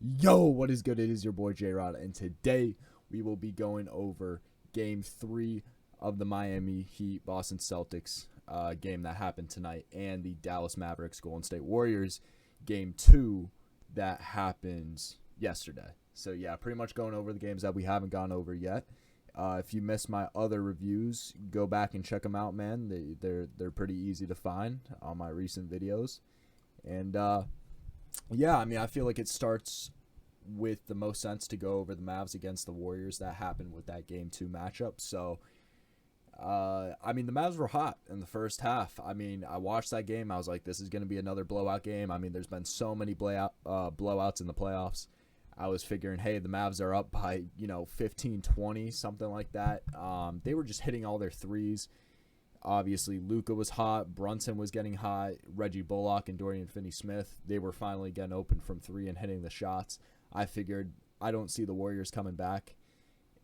Yo, what is good? It is your boy J-Rod, and today we will be going over Game 3 of the Miami Heat Boston Celtics game that happened tonight, and the Dallas Mavericks Golden State Warriors Game 2 that happened yesterday. So yeah, pretty much going over the games that we haven't gone over yet. If you missed my other reviews, go back and check them out, man. They're pretty easy to find on my recent videos, and yeah, I mean, I feel like it starts with the most sense to go over the Mavs against the Warriors that happened with that Game 2 matchup. So, I mean, the Mavs were hot in the first half. I mean, I watched that game. I was like, this is going to be another blowout game. I mean, there's been so many blowouts in the playoffs. I was figuring, hey, the Mavs are up by, 15, 20, something like that. They were just hitting all their threes. Obviously, Luka was hot. Brunson was getting hot. Reggie Bullock and Dorian Finney-Smith, they were finally getting open from three and hitting the shots. I figured I don't see the Warriors coming back.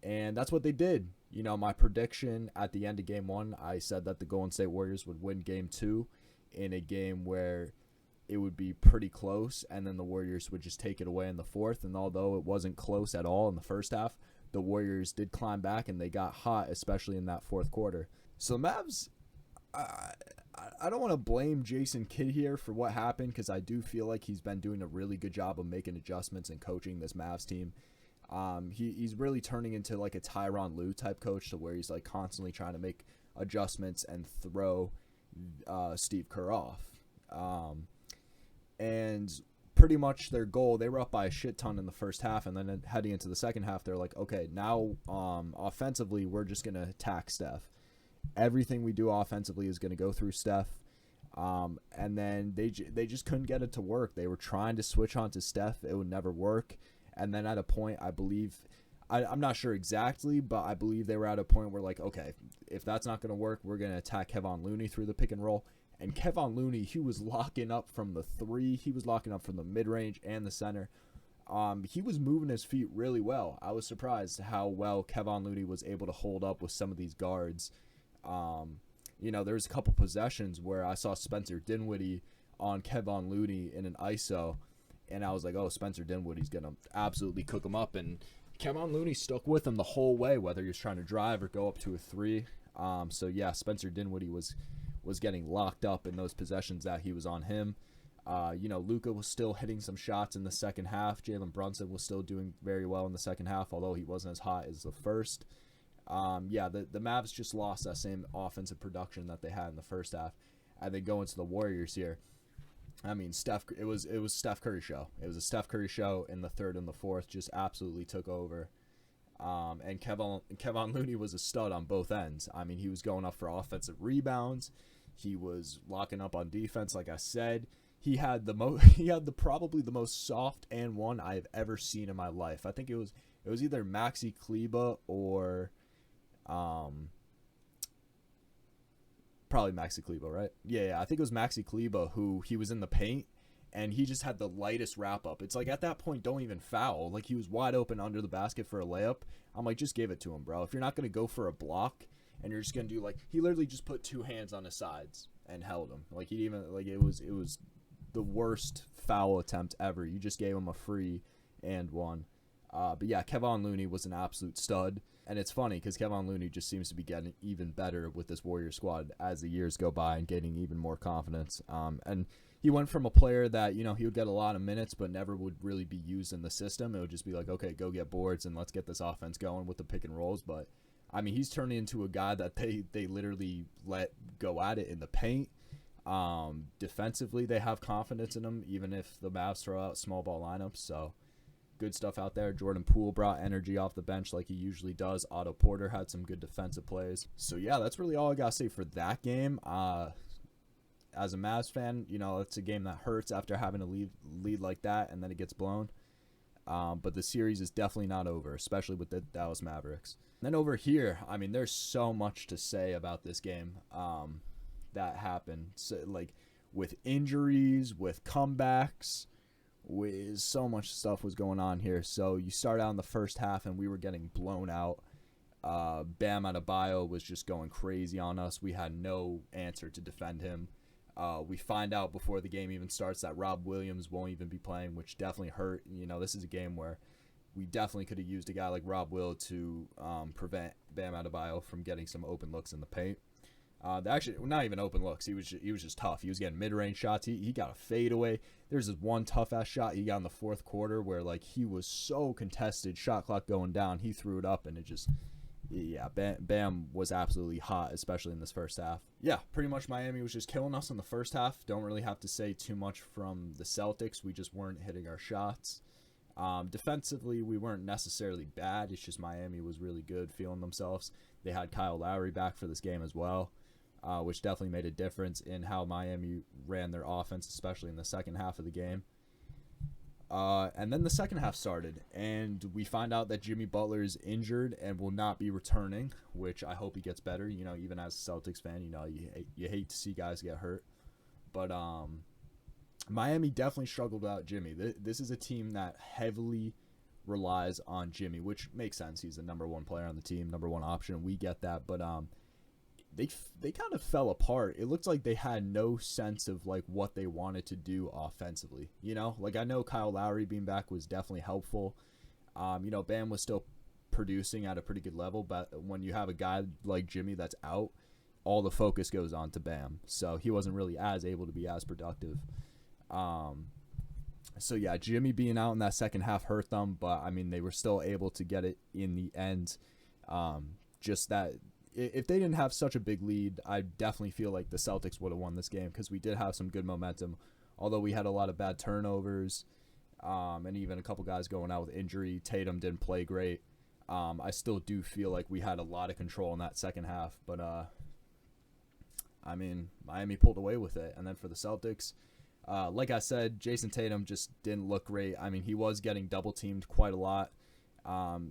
And that's what they did. My prediction at the end of Game 1, I said that the Golden State Warriors would win Game 2 in a game where it would be pretty close, and then the Warriors would just take it away in the fourth. And although it wasn't close at all in the first half, the Warriors did climb back, and they got hot, especially in that fourth quarter. So the Mavs, I don't want to blame Jason Kidd here for what happened, because I do feel like he's been doing a really good job of making adjustments and coaching this Mavs team. He's really turning into like a Tyronn Lue type coach, to where he's like constantly trying to make adjustments and throw Steve Kerr off. And pretty much their goal, they were up by a shit ton in the first half, and then heading into the second half, they're like, okay, now offensively, we're just going to attack Steph. Everything we do offensively is going to go through Steph. And then they just couldn't get it to work. They were trying to switch onto Steph. It would never work. And then at a point, I believe, I'm not sure exactly, but I believe they were at a point where, like, okay, if that's not going to work, we're going to attack Kevon Looney through the pick and roll. And Kevon Looney, he was locking up from the three. He was locking up from the mid-range and the center. He was moving his feet really well. I was surprised how well Kevon Looney was able to hold up with some of these guards. There's a couple possessions where I saw Spencer Dinwiddie on Kevon Looney in an ISO, and I was like, oh, Spencer Dinwiddie's going to absolutely cook him up. And Kevon Looney stuck with him the whole way, whether he was trying to drive or go up to a three. So, yeah, Spencer Dinwiddie was getting locked up in those possessions that he was on him. Luka was still hitting some shots in the second half. Jalen Brunson was still doing very well in the second half, although he wasn't as hot as the first. The Mavs just lost that same offensive production that they had in the first half, and they go into the Warriors here. I mean, it was Steph Curry show. It was a Steph Curry show in the third and the fourth. Just absolutely took over. And Kevon Looney was a stud on both ends. I mean, he was going up for offensive rebounds. He was locking up on defense, like I said. He had probably the most soft and one I've ever seen in my life. I think it was either Maxi Kleber or probably Maxi Kleber, right? Yeah, I think it was Maxi Kleber, who he was in the paint, and he just had the lightest wrap up. It's like, at that point, don't even foul. Like, he was wide open under the basket for a layup. I'm like, just give it to him, bro. If you're not going to go for a block and you're just going to do, like, he literally just put two hands on his sides and held him. Like, it was the worst foul attempt ever. You just gave him a free and one. But yeah, Kevon Looney was an absolute stud. And it's funny because Kevon Looney just seems to be getting even better with this Warrior squad as the years go by and gaining even more confidence. And he went from a player that, he would get a lot of minutes but never would really be used in the system. It would just be like, okay, go get boards and let's get this offense going with the pick and rolls. But, I mean, he's turning into a guy that they literally let go at it in the paint. Defensively, they have confidence in him, even if the Mavs throw out small ball lineups. So, good stuff out there. Jordan Poole brought energy off the bench like he usually does. Otto Porter had some good defensive plays. So, yeah, that's really all I got to say for that game. As a Mavs fan, it's a game that hurts after having a lead like that, and then it gets blown. But the series is definitely not over, especially with the Dallas Mavericks. And then over here, I mean, there's so much to say about this game that happened. So, like, with injuries, with comebacks, with so much stuff was going on here. So you start out in the first half and we were getting blown out. Bam Adebayo was just going crazy on us. We had no answer to defend him. We find out before the game even starts that Rob Williams won't even be playing, which definitely hurt. This is a game where we definitely could have used a guy like Rob Will to prevent Bam Adebayo from getting some open looks in the paint. Actually, not even open looks. He was just tough. He was getting mid-range shots. He got a fadeaway. There's this one tough-ass shot he got in the fourth quarter where, he was so contested, shot clock going down. He threw it up, and it just... Yeah, Bam was absolutely hot, especially in this first half. Yeah, pretty much Miami was just killing us in the first half. Don't really have to say too much from the Celtics. We just weren't hitting our shots. Defensively, we weren't necessarily bad. It's just Miami was really good, feeling themselves. They had Kyle Lowry back for this game as well, which definitely made a difference in how Miami ran their offense, especially in the second half of the game. And then the second half started, and we find out that Jimmy Butler is injured and will not be returning, which I hope he gets better. Even as a Celtics fan, you hate to see guys get hurt. But Miami definitely struggled without Jimmy. This is a team that heavily relies on Jimmy, which makes sense. He's the number one player on the team, number one option. We get that, but they kind of fell apart. It looked like they had no sense of what they wanted to do offensively. I know Kyle Lowry being back was definitely helpful. Bam was still producing at a pretty good level, but when you have a guy like Jimmy that's out, all the focus goes on to Bam. So he wasn't really as able to be as productive. So yeah, Jimmy being out in that second half hurt them, but they were still able to get it in the end. Just that if they didn't have such a big lead, I definitely feel like the Celtics would have won this game because we did have some good momentum. Although we had a lot of bad turnovers, and even a couple guys going out with injury. Tatum didn't play great. I still do feel like we had a lot of control in that second half, but Miami pulled away with it. And then for the Celtics, like I said, Jason Tatum just didn't look great. He was getting double teamed quite a lot.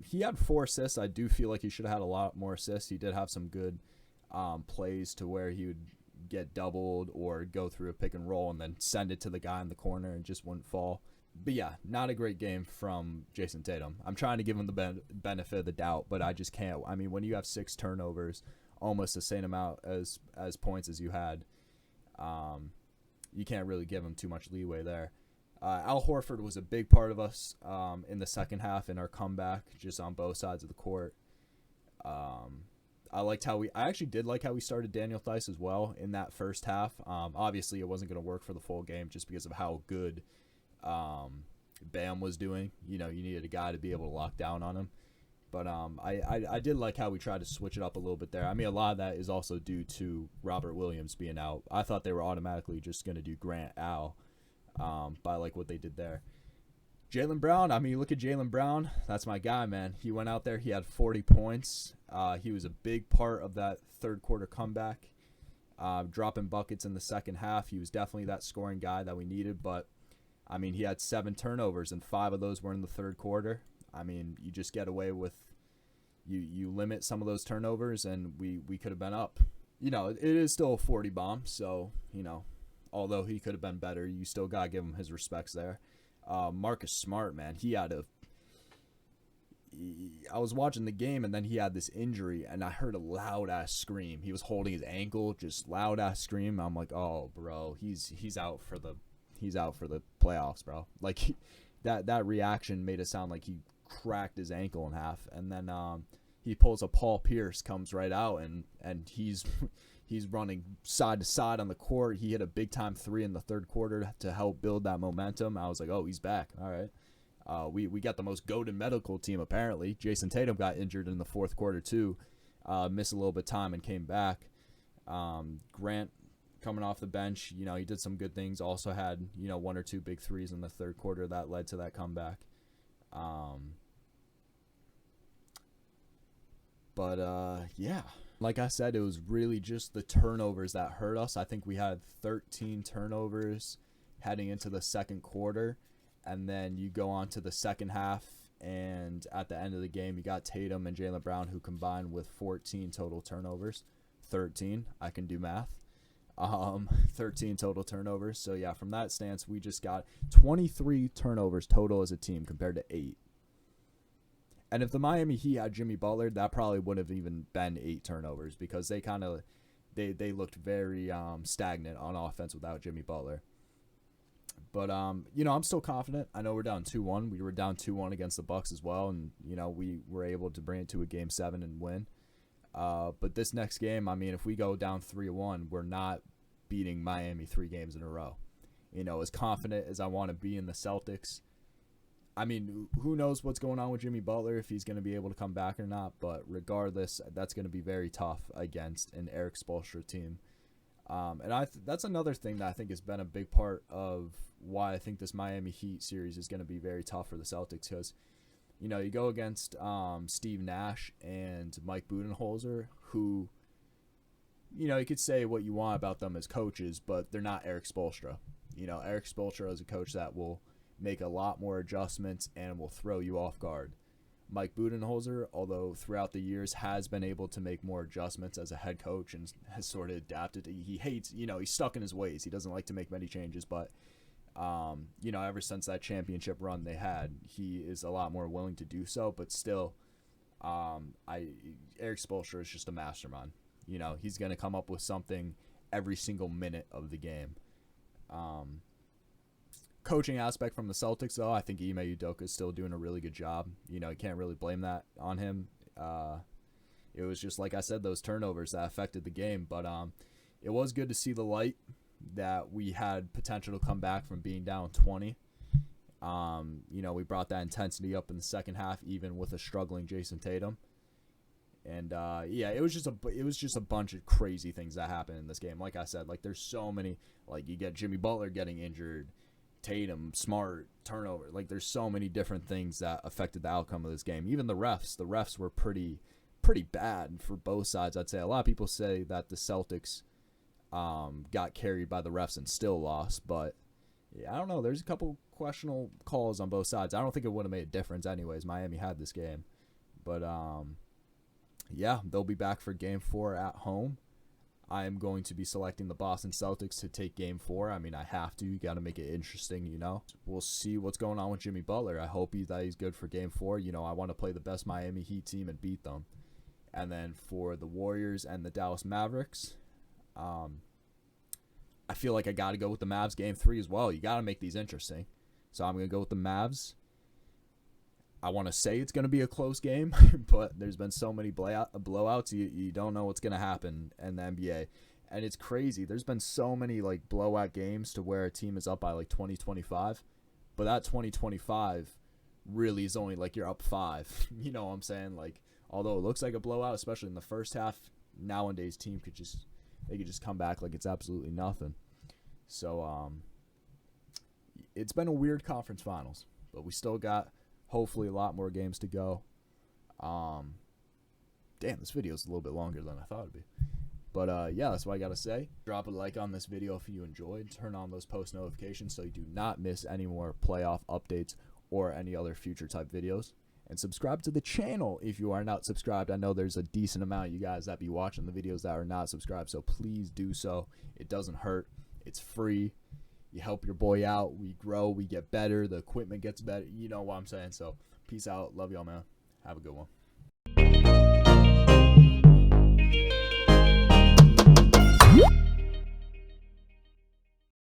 He had 4 assists. I do feel like he should have had a lot more assists. He did have some good plays to where he would get doubled or go through a pick and roll and then send it to the guy in the corner and just wouldn't fall. But yeah, not a great game from Jason Tatum. I'm trying to give him the benefit of the doubt, but I just can't. When you have 6 turnovers, almost the same amount as points as you had, you can't really give him too much leeway there. Al Horford was a big part of us in the second half in our comeback, just on both sides of the court. I actually did like how we started Daniel Theis as well in that first half. Obviously, it wasn't going to work for the full game just because of how good Bam was doing. You needed a guy to be able to lock down on him. But I did like how we tried to switch it up a little bit there. A lot of that is also due to Robert Williams being out. I thought they were automatically just going to do Grant Al. By what they did there. Jaylen Brown, you look at Jaylen Brown, that's my guy, man. He went out there, he had 40 points. He was a big part of that third quarter comeback, dropping buckets in the second half. He was definitely that scoring guy that we needed, but, he had 7 turnovers, and 5 of those were in the third quarter. You just get away with, you limit some of those turnovers, and we could have been up. It is still a 40 bomb, so, although he could have been better, you still got to give him his respects there. Marcus Smart, man, I was watching the game, and then he had this injury, and I heard a loud-ass scream. He was holding his ankle, just loud-ass scream. I'm like, oh, bro, he's out for the playoffs, bro. That reaction made it sound like he cracked his ankle in half, and then he pulls a Paul Pierce, comes right out, and he's running side to side on the court. He hit a big-time 3 in the third quarter to help build that momentum. I was like, oh, he's back. All right. We got the most goated medical team, apparently. Jason Tatum got injured in the fourth quarter, too. Missed a little bit of time and came back. Grant coming off the bench, he did some good things. Also had, 1 or 2 big threes in the third quarter that led to that comeback. Yeah. Like I said, it was really just the turnovers that hurt us. I think we had 13 turnovers heading into the second quarter. And then you go on to the second half, and at the end of the game, you got Tatum and Jaylen Brown, who combined with 14 total turnovers. 13, I can do math. 13 total turnovers. So, yeah, from that stance, we just got 23 turnovers total as a team compared to 8. And if the Miami Heat had Jimmy Butler, that probably wouldn't have even been 8 turnovers because they they looked very stagnant on offense without Jimmy Butler. But you know, I'm still confident. I know we're down 2-1. We were down 2-1 against the Bucks as well, and you know, we were able to bring it to a game 7 and win. But this next game, I mean, if we go down 3-1, we're not beating Miami 3 games in a row. You know, as confident as I want to be in the Celtics, I mean, who knows what's going on with Jimmy Butler, if he's going to be able to come back or not. But regardless, that's going to be very tough against an Eric Spoelstra team. And that's another thing that I think has been a big part of why I think this Miami Heat series is going to be very tough for the Celtics, because, you know, you go against Steve Nash and Mike Budenholzer, who, you know, you could say what you want about them as coaches, but they're not Eric Spoelstra. You know, Eric Spoelstra is a coach that will make a lot more adjustments and will throw you off guard. Mike Budenholzer, although throughout the years has been able to make more adjustments as a head coach and has sort of adapted. He hates, you know, he's stuck in his ways. He doesn't like to make many changes, but, you know, ever since that championship run they had, he is a lot more willing to do so. But still, Eric Spoelstra is just a mastermind. You know, he's going to come up with something every single minute of the game. Coaching aspect from the Celtics, though, I think Ime Udoka is still doing a really good job. You know, you can't really blame that on him. It was just, like I said, those turnovers that affected the game. But it was good to see the light that we had potential to come back from being down 20. You know, we brought that intensity up in the second half, even with a struggling Jason Tatum. And yeah, it was just a bunch of crazy things that happened in this game. Like I said, like there's so many. Like you get Jimmy Butler getting injured, Tatum, Smart, turnover. Like there's so many different things that affected the outcome of this game. Even the refs were pretty bad for both sides. I'd say a lot of people say that the Celtics got carried by the refs and still lost, but yeah, I don't know. There's a couple questionable calls on both sides. I don't think it would have made a difference anyways. Miami had this game, but yeah, they'll be back for Game 4 at home. I am going to be selecting the Boston Celtics to take Game 4. I mean, I have to. You got to make it interesting, you know. We'll see what's going on with Jimmy Butler. I hope that he's good for Game 4. You know, I want to play the best Miami Heat team and beat them. And then for the Warriors and the Dallas Mavericks, I feel like I got to go with the Mavs Game 3 as well. You got to make these interesting. So I'm going to go with the Mavs. I want to say it's going to be a close game, but there's been so many blowouts, you don't know what's going to happen in the NBA. And it's crazy. There's been so many like blowout games to where a team is up by like 20-25, but that 20-25 really is only like you're up 5. You know what I'm saying? Like, although it looks like a blowout, especially in the first half, nowadays team could just come back like it's absolutely nothing. So it's been a weird conference finals, but we still got hopefully a lot more games to go. Damn, this video is a little bit longer than I thought it'd be. But yeah, that's what I gotta say. Drop a like on this video if you enjoyed. Turn on those post notifications so you do not miss any more playoff updates or any other future type videos. And subscribe to the channel if you are not subscribed. I know there's a decent amount of you guys that be watching the videos that are not subscribed, so please do so. It doesn't hurt. It's free. You help your boy out. We grow. We get better. The equipment gets better. You know what I'm saying. So peace out. Love y'all, man. Have a good one.